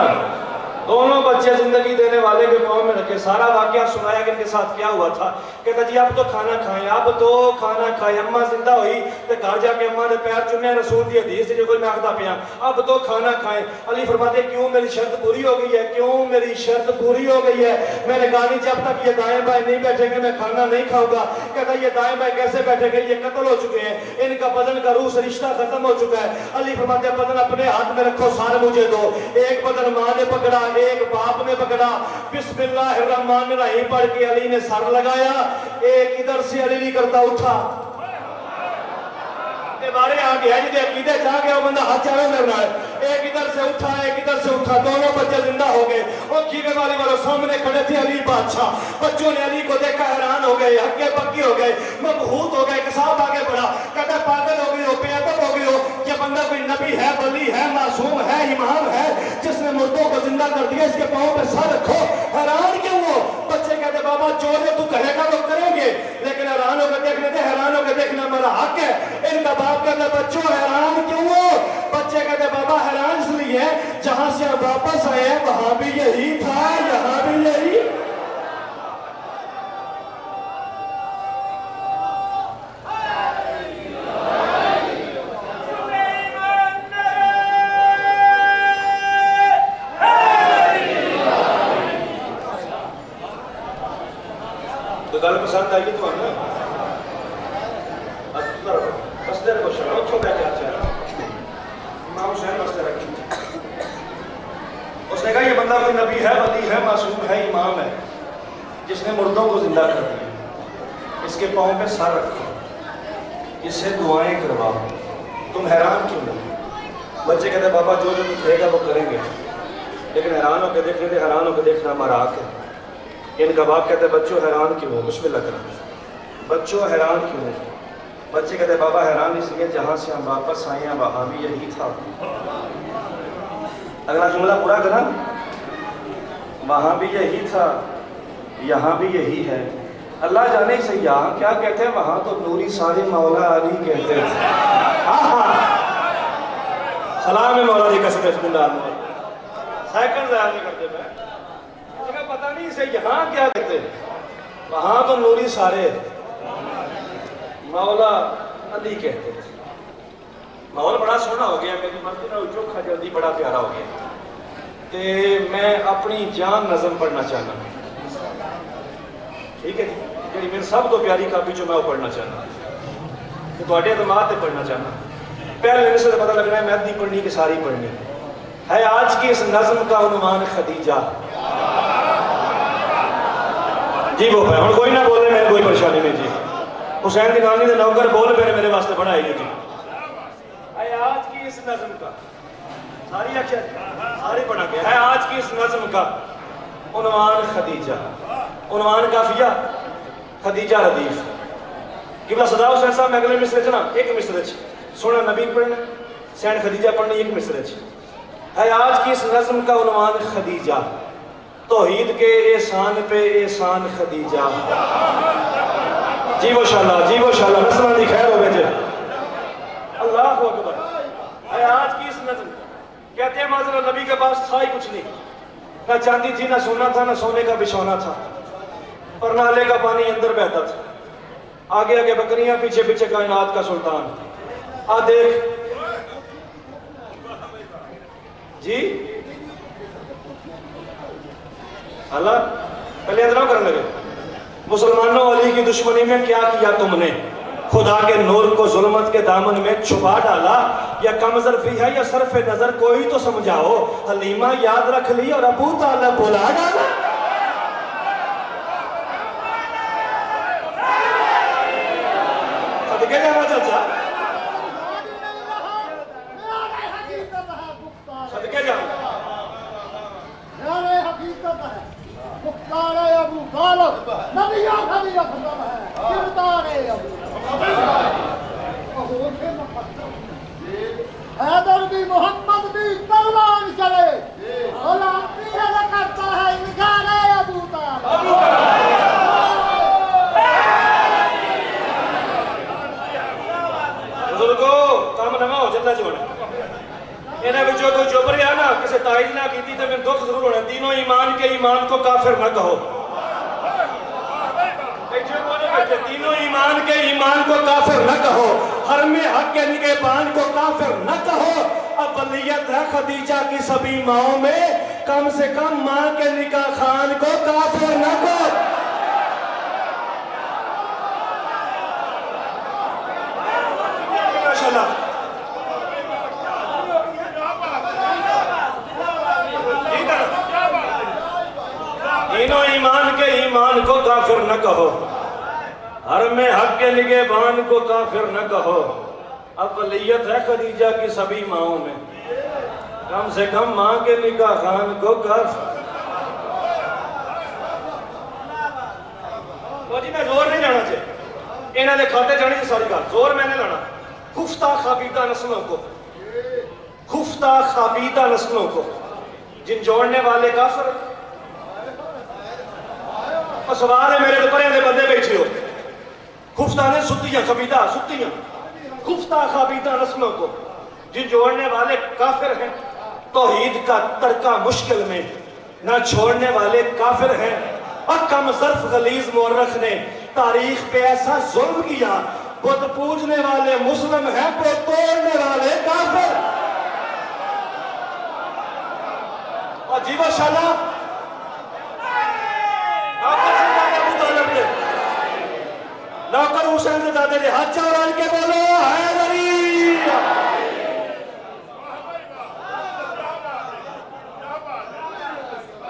دونوں بچے زندگی دینے والے کے پاؤں میں رکھے. سارا واقعہ سنایا کہ ان کے ساتھ کیا ہوا تھا. کہتا جی اب تو کھانا کھائیں, اب تو کھانا کھائیں. اماں زندہ ہوئی تو گھر جا کے اماں نے پیر چومے, رسول دی حدیث جو کوئی میں آخدا پیا اب تو کھانا کھائیں. علی فرماتے کیوں میری شرط پوری ہو گئی ہے, کیوں میری شرط پوری ہو گئی ہے؟ میں نے کہا نہیں جب تک یہ دائیں بائیں نہیں بیٹھیں گے میں کھانا نہیں کھاؤں گا. کہتا یہ دائیں بائیں کیسے بیٹھیں گے, یہ قتل ہو چکے ہیں, ان کا بدن کا روح سے رشتہ ختم ہو چکا ہے. علی فرماتے بدن اپنے ہاتھ میں رکھو, سارے مجھے دو. ایک بدن ماں نے پکڑا, ایک باپ نے پکڑا. بسم اللہ الرحمن الرحیم پڑھ کے علی نے سر لگایا. ایک ادھر سے علی نہیں کرتا اٹھا, بارے آ گیا جی عقیدے چاہ گیا, وہ بندہ ہاتھ چاہے کرنا ہے. ایک ادھر سے اٹھا, ایک ادھر سے اٹھا, دونوں بچے زندہ ہو گئے. اور کھیرے والی والوں سامنے کھڑے تھے علی بادشاہ. بچوں نے علی کو دیکھا, حیران ہو گئے, ہکے پکی ہو گئے, مبہوت ہو گئے. ایک صاحب آگے بڑھا, کہتا پاگل ہو گئی ہو, بے ادب ہو گئی ہو, یہ بندہ کوئی نبی ہے, ولی ہے, معصوم ہے, امام ہے, جس نے مردوں کو زندہ کر دیا, اس کے پاؤں پہ سر رکھو. حیران کیوں ہو؟ بچے کہتے بابا جو تو کہے گا وہ کریں گے, لیکن حیران ہو کے دیکھنے دے, حیران ہو کے دیکھنا میرا حق ہے. ان کا باپ کہتا بچوں حیران کیوں ہو؟ بچے کہتے بابا حیران اس لیے جہاں سے ہم واپس آئے ہیں وہاں بھی یہی تھا, یہاں بھی یہی. تو گل پسند آئی تو نا بس دیر کو شروع اتوں لے کے چاہیے امام حسین واسطے رکھی اس نے کہا یہ بندہ کوئی نبی ہے ولی ہے معصوم ہے امام ہے جس نے مردوں کو زندہ کر دیا اس کے پاؤں پہ سر رکھو اس سے دعائیں کرواؤ تم حیران کیوں نہیں بچے کہتے ہیں بابا جو جو تم کہے گا وہ کریں گے لیکن حیران ہو کے دیکھنے تھے حیران ہو کے دیکھنا ہمارا حق ہے ان کا باپ کہتے ہیں بچوں حیران کیوں ہو مجھ پہ لگ رہا بچوں حیران کیوں ہو بچے کہتے ہیں بابا حیران اس لیے جہاں سے ہم واپس آئے ہیں وہاں بھی یہی تھا اگلا جملہ پورا کرا وہاں بھی یہی تھا یہاں بھی یہی ہے اللہ جانے سے یہاں کیا کہتے ہیں وہاں تو نوری سارے مولا علی کہتے ہیں سلام ہے مولا علی قسم بسم اللہ سیکنڈ ضائع نہیں کرتے میں پتہ نہیں اسے یہاں کیا کہتے ہیں وہاں تو نوری سارے مولا علی کہتے ہیں ماحول بڑا سونا ہو گیا میری مرضی نہ چوکھا جلدی بڑا پیارا ہو گیا تے میں اپنی جان نظم پڑھنا چاہنا ٹھیک ہے جی میری سب تو پیاری کاپی جو میں وہ پڑھنا چاہنا تو تھوڑے اعتماد سے پڑھنا چاہنا پہلے میرے سے پتہ لگ رہا ہے میں ادھی پڑھنی کہ ساری پڑھنی ہے آج کی اس نظم کا عنوان خدیجہ جی وہ ہے کوئی نہ بولے میں کوئی پریشانی نہیں جی حسین دی نانی دے نوکر بول پہ میرے واسطے بڑھائی جی آج کی اس نظم کا ساری اچھا ساری پڑھا گیا ہے آج کی اس نظم کا عنوان خدیجہ عنوان کافیہ خدیجہ ردیف قبلہ صدا حسین صاحب میں اگلے مصرے چنا ایک مصرے سونا نبی پڑھنا سین خدیجہ پڑھنا ایک مصرے ہے آج کی اس نظم کا عنوان خدیجہ توحید کے احسان پہ احسان خدیجہ جی وہ شاءاللہ نسلہ دی خیر ہو بیٹے اللہ اکبر ہے آج کی اس نظم کہتے ہیں معذرہ نبی کے پاس تھا ہی کچھ نہیں نہ چاندی تھی نہ سونا تھا نہ سونے کا بچھونا تھا اور نالے کا پانی اندر بہتا تھا آگے آگے بکریاں پیچھے پیچھے کائنات کا سلطان آ دیکھ جی اللہ پہلے ادراؤ کرنے لگے مسلمانوں علی کی دشمنی میں کیا کیا تم نے خدا کے نور کو ظلمت کے دامن میں چھپا ڈالا یا کم ظرفی ہے یا صرف نظر کوئی تو سمجھاؤ حلیمہ یاد رکھ لی اور ابو طالب بلا ڈالا صدقے جانا چاچا صدقے جانا حقیقت ہے مختار ابو طالب نبیوں کا بھی افضل ہے کردار ابو حیدر بھی محمد بھی قربان چلے غلام بھی ادا کرتا ہے انکار ابو طالب بزرگو کام نما ہو جلدہ جوڑے انہیں بچوں کو جو پر آنا کسے تائید نہ کی تھی تو میں دکھ ضرور ہونا تینوں ایمان کے ایمان کو کافر نہ کہو تینوں ایمان کے ایمان کو کافر نہ کہو حرم حق کے نگہبان کو کافر نہ کہو ابلیت ہے خدیجہ کی سبھی ماؤں میں کم سے کم ماں کے نکاح خان کو کافر نہ کہو ماشاءاللہ تینوں ایمان کے ایمان کو کافر نہ کہو حرم حق کے نگہبان کو کافر نہ کہو اقلیت ہے خدیجہ کی سبھی ماؤں میں کم سے کم ماں کے نکاح خان کو کافر تو جی میں زور نہیں جانا چاہیے انہاں دے کھاتے جانے کی ساری بات زور میں نے لانا خفتہ خابیدہ نسلوں کو جن جوڑنے والے کافر اور سوال ہے میرے دوپہریں دے بندے بیٹھے ہو خفتہ نے ستیاں خفتہ خابیدہ نسلوں کو جن جوڑنے والے کافر ہیں توحید کا ترکہ مشکل میں نہ چھوڑنے والے کافر ہیں اور کم ظرف غلیظ مورخ نے تاریخ پہ ایسا ظلم کیا بت پوجنے والے مسلم ہیں بت توڑنے والے کافر اور جیوہ شالہ ابو طالب نے حسین کے دادے نے ہاتھ چاڑ کے بولو حیدری.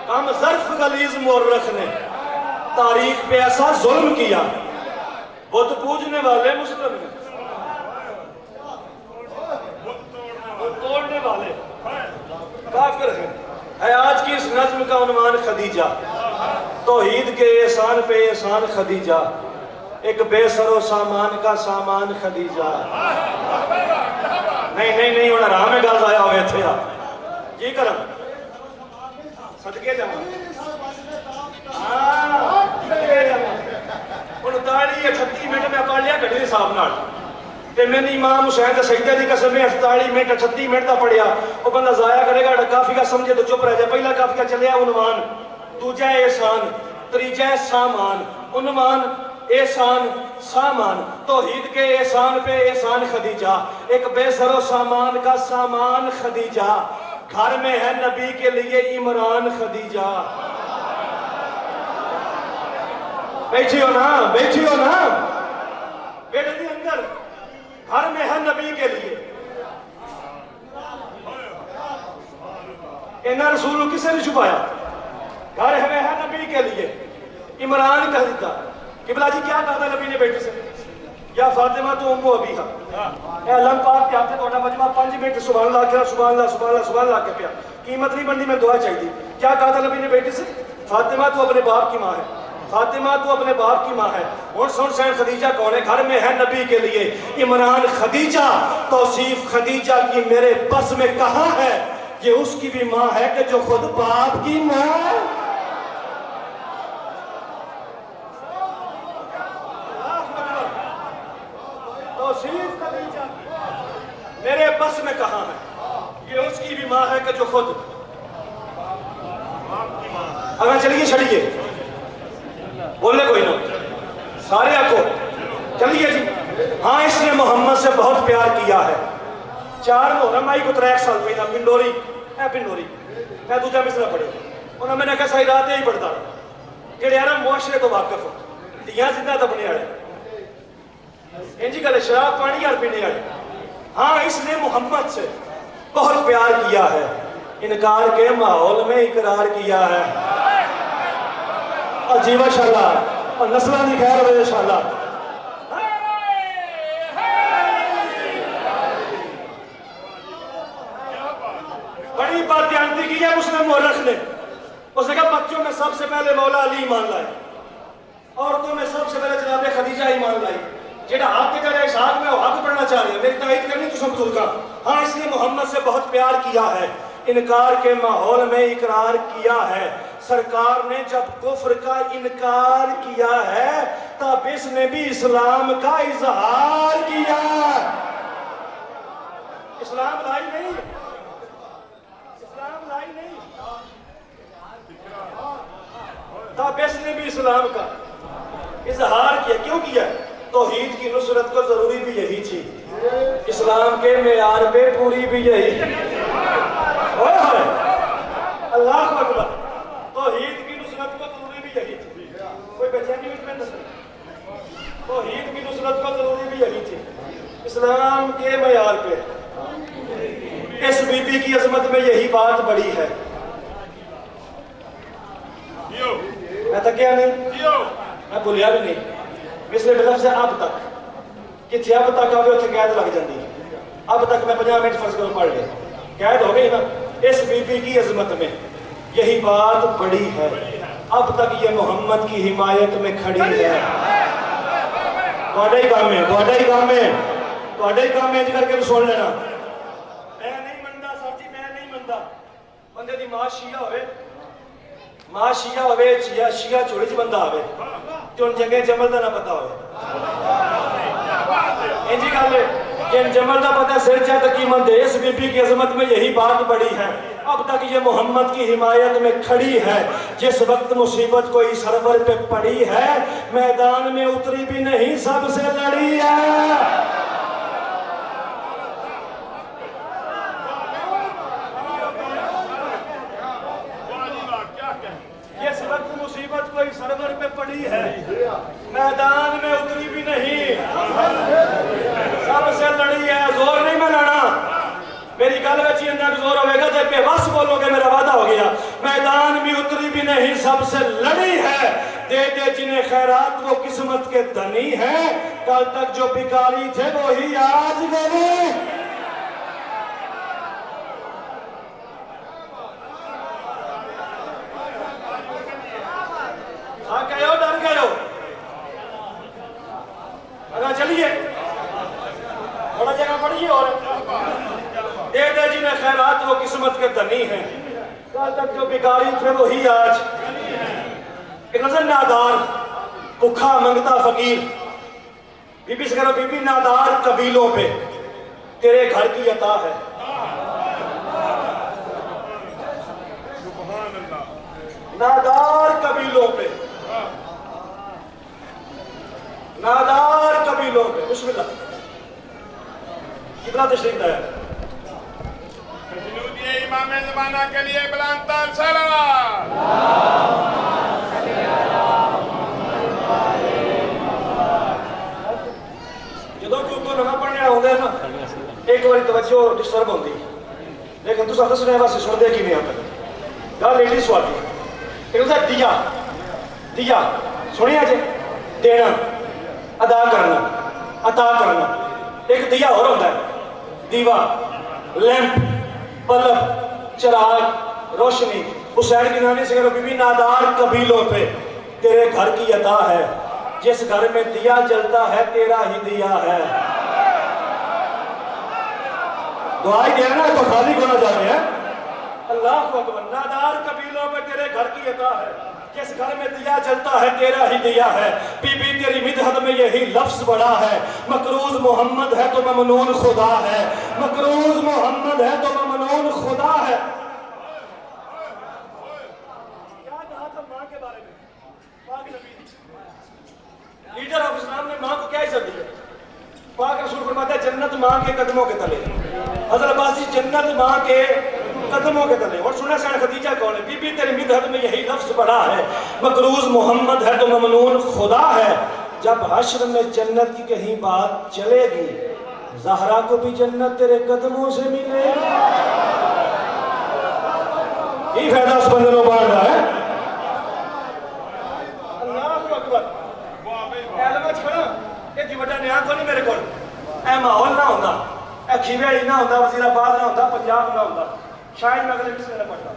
کم ظرف غلیظ مورخ نے تاریخ پہ ایسا ظلم کیا. بت پوجنے والے مسلم ہیں, بت توڑنے والے کافر ہیں. ہے آج کی اس نظم کا عنوان خدیجہ. توحید کے احسان پہ احسان خدیجہ, ایک بے سر و سامان کا سامان خدیجہ. نہیں ہونا رہا میں گل آیا ہوئے تھے آپ جی کرم صدقے جاؤں 38 منٹ میں پڑھ لیا گھڑی حساب نال تے میں نے امام حسین دے سجدے دی قسم 48 منٹ 38 منٹ دا پڑھیا. وہ بندہ ضائع کرے گا کافیہ سمجھے تو چپ رہ جائے. پہلا کافیہ چلیا عنوان, دوجا احسان, تیجا سامان. عنوان احسان سامان. توحید کے احسان پہ احسان خدیجہ, ایک بے سر و سامان کا سامان خدیجہ. گھر میں ہے نبی کے لیے عمران خدیجہ. بیٹھی ہو نا بیٹے دی اندر گھر میں ہے نبی کے لیے. انہاں رسول کسے نے چھپایا؟ گھر میں ہے نبی کے لیے عمران کہہ دیتا. قبلہ جی کیا کہا تھا نبی نے بیٹی سے؟ یا فاطمہ تو ام ابی ہا. اے علم پاک کے ہاتھ توڑا مجمع 5 منٹ سبحان اللہ کیا سبحان اللہ سبحان اللہ سبحان اللہ کے پیا. قیمت نہیں بننی میں دعا چاہیے. کیا کہا تھا نبی نے بیٹی سے؟ فاطمہ تو اپنے باپ کی ماں ہے, فاطمہ تو اپنے باپ کی ماں ہے. اور سن سین خدیجہ کون ہے؟ گھر میں ہے نبی کے لیے عمران خدیجہ. توصیف خدیجہ کی میرے بس میں کہاں ہے؟ یہ اس کی بھی ماں ہے کہ جو خود باپ کی ماں ہے. توصیف خدیجہ میرے بس میں کہاں ہے؟ یہ اس کی بھی ماں ہے کہ جو خود اگر چلیے چھڑیے بولنے کوئی نہ سارے آپ کو چلیے جی. ہاں اس نے محمد سے بہت پیار کیا ہے. 4 محرم آئی کو 3 سال پہلا پنڈوری میں دوجا مصرع پڑھے. انہوں میں نے کہا صحیح رات ہی پڑھتا جڑے یار معاشرے تو واقف ہو دیاں زندہ تبنے والے انجی کہلے شراب پانی یار پینے والے. ہاں اس نے محمد سے بہت پیار کیا ہے, انکار کے ماحول میں اقرار کیا ہے. اور جی ماشاءاللہ اور نسلہ نہیں خیر ہوئے انشاءاللہ. بڑی بات جانتی کی ہے مسلم مورخ نے. اس نے کہا بچوں میں سب سے پہلے مولا علی ایمان لائے, عورتوں میں سب سے پہلے جناب خدیجہ ایمان لائی. جیڑا حق کے جڑے اشاق میں وہ حق پڑھنا چاہ رہے ہیں, میری تائید کرنی تو سب کا. ہاں اس نے محمد سے بہت پیار کیا ہے, انکار کے ماحول میں اقرار کیا ہے. سرکار نے جب کفر کا انکار کیا ہے تب اس نے بھی اسلام کا اظہار کیا. اسلام لائی نہیں, اسلام لائی نہیں, تب اس نے بھی اسلام کا اظہار کیا. کیوں کیا؟ توحید کی نصرت کو ضروری بھی یہی تھی, اسلام کے معیار پہ پوری بھی یہی. اللہ اکبر. توحید کی نصرت کو ضروری بھی یہی تھی. کوئی بچانی میں توحید کی نصرت کو ضروری بھی یہی تھی, اسلام کے معیار پہ. اس بی بی کی عظمت میں یہی بات بڑی ہے. میں تکیا نہیں, میں بھولیا بھی نہیں. اس لیے لفظ اب تک کتنے اب تک آگے اتنے قید لگ جاتی. اب تک میں 50 منٹ فرض کروں پڑھ لیا, قید ہو گئی نا. اس بی بی کی عظمت میں یہی بات بڑی ہے, اب تک یہ محمد کی حمایت میں کھڑی ہے. ہی کام ہے, ہی کام ہے, ہی کام ہے. کر کے سن لینا. میں نہیں منتا سر جی, میں نہیں منتا. بندے دی ماں شیعہ ہوئے, ماں شیعہ ہوئے, شیعہ چھوڑی چ بندہ ہوئے جو ان جگہ جمل دا نہ پتا ہوئے. انجی کہا لے جن جمل دا پتا سر چاہتا قیمت دے. اس بی بی کی عظمت میں یہی بات بڑی ہے, اب تک یہ محمد کی حمایت میں کھڑی ہے. جس وقت مصیبت کوئی سرور پہ پڑی ہے میدان میں اتری بھی نہیں, سب سے لڑی ہے. جس وقت مصیبت کوئی سرور پہ پڑی ہے میدان میں اتری بھی نہیں, گل میں چی اندر زور ہوئے گا جب پہ بس بولو گے میرا وعدہ ہو گیا میدان بھی اتری بھی نہیں سب سے لڑی ہے دے دے جنہیں خیرات وہ قسمت کے دھنی ہے کل تک جو بھکاری تھے وہی آج گئے گئے ہو ڈر گئے ہو اگر چلیے بڑا جگہ پڑھیے اور دے دے جنہیں خیرات وہ قسمت کے دھنی ہیں کل تک جو بھکاری تھے وہی آج ایک نظر نادار بھوکا منگتا فقیر بی بی سے کہہ رہا بی بی نادار قبیلوں پہ تیرے گھر کی عطا ہے نادار قبیلوں پہ نادار قبیلوں پہ بسم اللہ کتنا تشریف ہے جنود یہ امام زمانہ کے لیے بلند تر صلوات جدو کہ تو نہ پڑھنے ہوندے نا ایک باری توجہ ڈسٹرب ہوندی لیکن تو ساتھ سنے واسطے سن دے کی نہیں آتا گل ایڈی سوادی ایک نظر دیا دیا سنیا جی دینا ادا کرنا عطا کرنا ایک دیا اور ہوتا ہے دیوا لیمپ بلب چراغ روشنی حسین کی نانی سے کہہ رہا بی بی نادار قبیلوں پہ تیرے گھر کی عطا ہے جس گھر میں دیا جلتا ہے تیرا ہی دیا ہے دعائی دینا تو خالی ہونا جاتے ہیں اللہ اکبر نادار قبیلوں پہ تیرے گھر کی عطا ہے جس گھر میں دیا جلتا ہے تیرا ہی دیا ہے بی بی تیری مدحت میں یہی لفظ بڑا ہے مقروض محمد ہے تو ممنون خدا ہے مقروض محمد ہے تو ممنون خدا ہے کیا کہا تھا ماں کے بارے میں پاک نبی لیڈر آف اسلام نے ماں کو کیا عزت دی ہے پاک رسول فرماتا ہے جنت ماں کے قدموں کے تلے حضرت عباسی جنت ماں کے قدموں کے تلے اور سنا سین خدیجہ کون ہے بی بی تیری مدحت میں یہی لفظ بڑا ہے مقروض محمد ہے تو ممنون خدا ہے جب حشر میں جنت کی کہیں بات چلے گی زہرا کو بھی جنت تیرے قدموں سے ملے یہ فائدہ اس بندے بڑھ رہا ہے اللہ اکبر علمت کھڑا یہ جی بڑا نیا کو نہیں میرے کو اے ماحول نہ ہوتا اے کھیوے نہ ہوتا وزیر آباد نہ ہوتا پنجاب نہ ہوتا شاید میں اگر اس میں نہ پڑھتا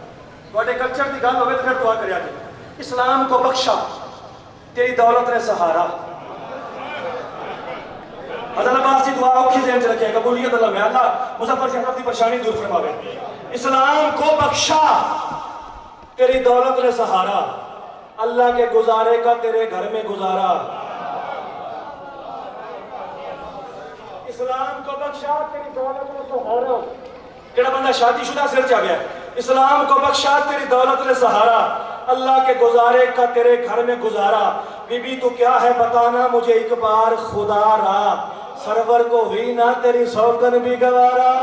بڑے کلچر کی گل ہوئے تو پھر دعا کریا جی اسلام کو بخشا تیری دولت نے سہارا حضرت عباس کی دعا اوکھی ذہن سے رکھے قبولیت اللہ میں اللہ مظفر شہر کی پریشانی دور فرماوے اسلام کو بخشا تیری دولت نے سہارا اللہ کے گزارے کا تیرے گھر میں گزارا اسلام کو بخشا تیری دولت نے سہارا کیڑا بندہ شادی شدہ سر چاہ گیا اسلام کو بخشا تیری دولت نے سہارا اللہ کے گزارے کا تیرے گھر میں گزارا بی بی تو کیا ہے بتانا مجھے ایک بار خدا را سرور کو ہوئی نہ تیری سوگن بھی گوارا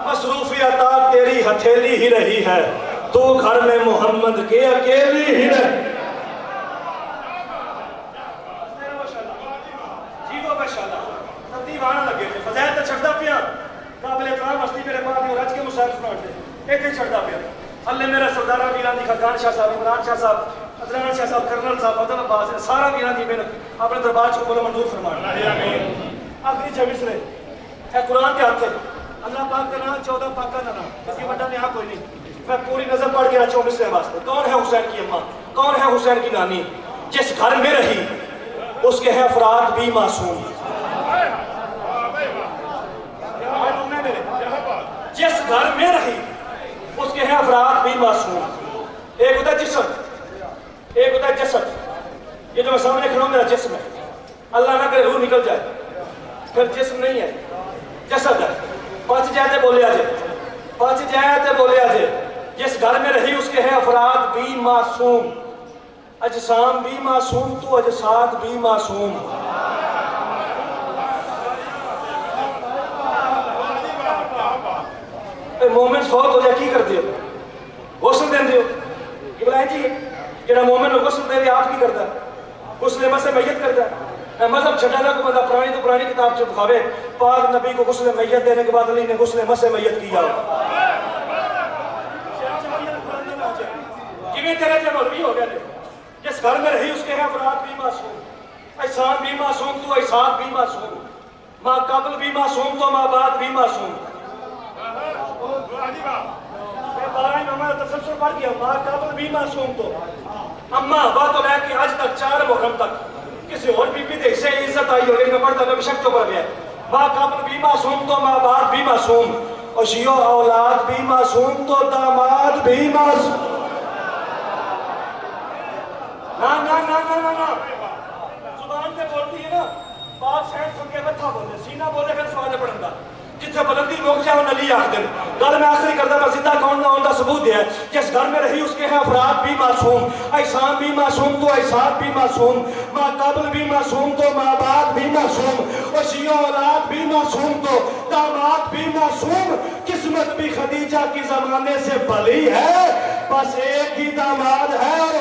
مصروفی عطا تیری ہتھیلی ہی رہی ہے تو گھر میں محمد کے اکیلی ہی رہی جیو بشالہ ترتیب آنا لگے تھے فضائل تو چھڑتا پیا قابل اکرام ہستی میرے بعد اور رج کے مسائل سناتے ایک ہی چھڑتا پیا اللہ میرا سردارہ میران دی خاقان شاہ صاحب عمران شاہ صاحب عدنان شاہ صاحب کرنل صاحب عدن عباس سارا میران دی محنت اپنے دربار کو بولا منظور فرمانا آخری چھے مصرے اے قرآن کے ہاتھ اللہ پاک کا نام 14 پاک کا نام کسی بڑا نے کوئی نہیں میں پوری نظر پڑھ کے رہا 24 واسطے کون ہے حسین کی اماں کون ہے حسین کی نانی جس گھر میں رہی اس کے ہیں افراد بھی معصوم جس گھر میں رہی اس کے ہیں افراد بھی معصوم ایک ہوتا ہے جسم ایک ہوتا ہے جسد یہ جو میں سامنے کھڑا ہوں میرا جسم ہے اللہ نہ کرے روح نکل جائے پھر جسم نہیں ہے جسد ہے پانچ جائے بولے آجے پانچ جائے بولے آجے جس گھر میں رہی اس کے ہیں افراد بھی معصوم اجسام بھی معصوم تو اجساد بھی معصوم مومن فوت ہو جائے کی کر دیو غسل دین دیو یہ بلائیں جی جڑا مومن کو غسل دے آپ کی کرتا ہے غسل مسح میت کرتا ہے مذہب چھٹانا کو بندہ پرانی تو پرانی کتاب سے دکھاوے پاک نبی کو غسل میت دینے کے بعد علی نے غسل مسح میت کیا جویں تیرے جو مولوی ہو گئے جس گھر میں رہی اس کے ہیں افراد بھی معصوم احسان بھی معصوم تو احسان بھی معصوم ماں قبل بھی معصوم تو ماں بعد بھی معصوم بارہ امام نے تسلسل پڑھ گیا ماں قبل بھی معصوم تو اما ابا تو لے کے آج تک 4 محرم تک کسی اور بی بی دے سے عزت آئی ہو لیکن پڑھتا تو بشک تو پڑھ گیا ماں قبل بھی معصوم تو ماں بعد بھی معصوم اور شیعہ اولاد بھی معصوم تو داماد بھی معصوم نا زبان سے بولتی ہے نا بات سینٹ سن کے متھا بولے سینہ بولے پھر سوال پڑھن دا جتھے بلندی مک جاؤ نلی آخ دن گل میں آخری کردہ میں زندہ کون نہ ہوتا ثبوت دیا جس گھر میں رہی اس کے ہیں افراد بھی معصوم احسان بھی معصوم تو احسان بھی معصوم ماں قبل بھی معصوم تو ماں بعد بھی معصوم اور شیعہ اولاد بھی معصوم تو داماد بھی معصوم قسمت بھی خدیجہ کی زمانے سے بھلی ہے بس ایک ہی داماد ہے اور